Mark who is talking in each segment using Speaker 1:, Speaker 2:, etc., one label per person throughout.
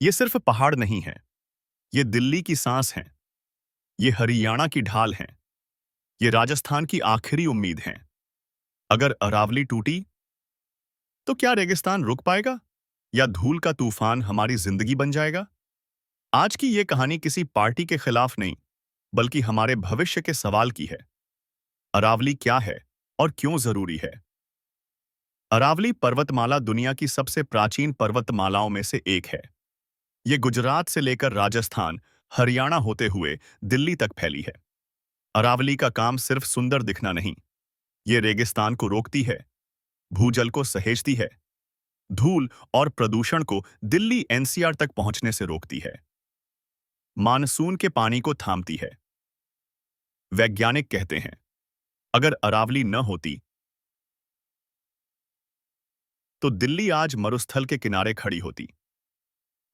Speaker 1: ये सिर्फ पहाड़ नहीं है, ये दिल्ली की सांस है, ये हरियाणा की ढाल है, ये राजस्थान की आखिरी उम्मीद है। अगर अरावली टूटी, तो क्या रेगिस्तान रुक पाएगा या धूल का तूफान हमारी जिंदगी बन जाएगा? आज की ये कहानी किसी पार्टी के खिलाफ नहीं, बल्कि हमारे भविष्य के सवाल की है। अरावली क्या है और क्यों जरूरी है? अरावली पर्वतमाला दुनिया की सबसे प्राचीन पर्वतमालाओं में से एक है। ये गुजरात से लेकर राजस्थान, हरियाणा होते हुए दिल्ली तक फैली है। अरावली का काम सिर्फ सुंदर दिखना नहीं, ये रेगिस्तान को रोकती है, भूजल को सहेजती है, धूल और प्रदूषण को दिल्ली एनसीआर तक पहुंचने से रोकती है, मानसून के पानी को थामती है। वैज्ञानिक कहते हैं, अगर अरावली न होती तो दिल्ली आज मरुस्थल के किनारे खड़ी होती।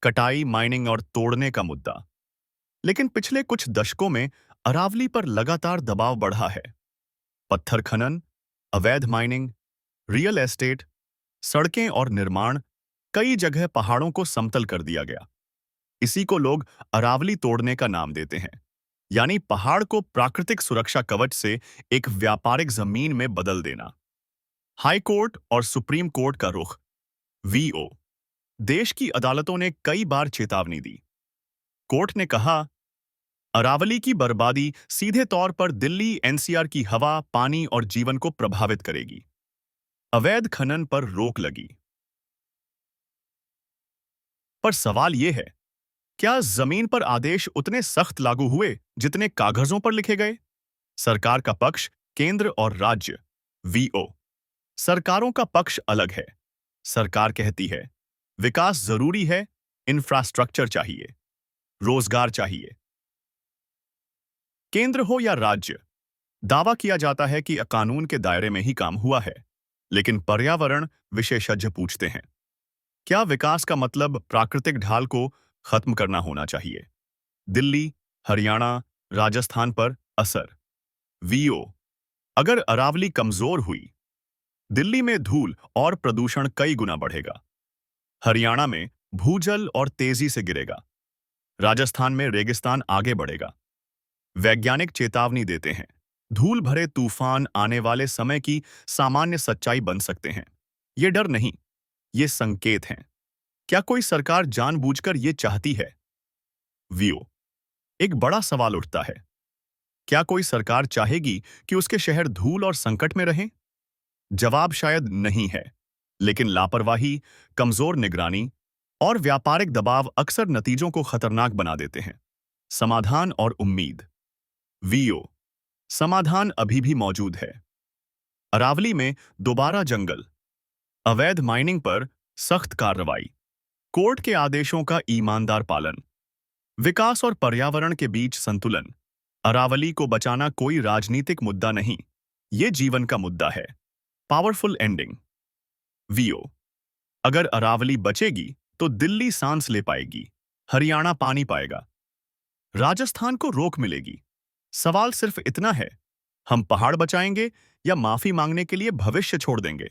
Speaker 1: कटाई, माइनिंग और तोड़ने का मुद्दा, लेकिन पिछले कुछ दशकों में अरावली पर लगातार दबाव बढ़ा है। पत्थर खनन, अवैध माइनिंग, रियल एस्टेट, सड़कें और निर्माण, कई जगह पहाड़ों को समतल कर दिया गया। इसी को लोग अरावली तोड़ने का नाम देते हैं, यानी पहाड़ को प्राकृतिक सुरक्षा कवच से एक व्यापारिक जमीन में बदल देना। हाई कोर्ट और सुप्रीम कोर्ट का रुख, वीओ, देश की अदालतों ने कई बार चेतावनी दी। कोर्ट ने कहा, अरावली की बर्बादी सीधे तौर पर दिल्ली एनसीआर की हवा, पानी और जीवन को प्रभावित करेगी। अवैध खनन पर रोक लगी। पर सवाल यह है, क्या जमीन पर आदेश उतने सख्त लागू हुए जितने कागजों पर लिखे गए? सरकार का पक्ष, केंद्र और राज्य, वीओ। सरकारों का पक्ष अलग है। सरकार कहती है, विकास जरूरी है, इंफ्रास्ट्रक्चर चाहिए, रोजगार चाहिए। केंद्र हो या राज्य, दावा किया जाता है कि कानून के दायरे में ही काम हुआ है। लेकिन पर्यावरण विशेषज्ञ पूछते हैं, क्या विकास का मतलब प्राकृतिक ढाल को खत्म करना होना चाहिए? दिल्ली, हरियाणा, राजस्थान पर असर, वीओ। अगर अरावली कमजोर हुई, दिल्ली में धूल और प्रदूषण कई गुना बढ़ेगा, हरियाणा में भूजल और तेजी से गिरेगा, राजस्थान में रेगिस्तान आगे बढ़ेगा। वैज्ञानिक चेतावनी देते हैं, धूल भरे तूफान आने वाले समय की सामान्य सच्चाई बन सकते हैं। ये डर नहीं, ये संकेत हैं। क्या कोई सरकार जानबूझकर ये चाहती है? वीओ। एक बड़ा सवाल उठता है, क्या कोई सरकार चाहेगी कि उसके शहर धूल और संकट में रहें? जवाब शायद नहीं है, लेकिन लापरवाही, कमजोर निगरानी और व्यापारिक दबाव अक्सर नतीजों को खतरनाक बना देते हैं। समाधान और उम्मीद, वीओ। समाधान अभी भी मौजूद है। अरावली में दोबारा जंगल, अवैध माइनिंग पर सख्त कार्रवाई, कोर्ट के आदेशों का ईमानदार पालन, विकास और पर्यावरण के बीच संतुलन। अरावली को बचाना कोई राजनीतिक मुद्दा नहीं, ये जीवन का मुद्दा है। Powerful ending, VO. अगर अरावली बचेगी तो दिल्ली सांस ले पाएगी, हरियाणा पानी पाएगा, राजस्थान को रोक मिलेगी। सवाल सिर्फ इतना है, हम पहाड़ बचाएंगे या माफी मांगने के लिए भविष्य छोड़ देंगे?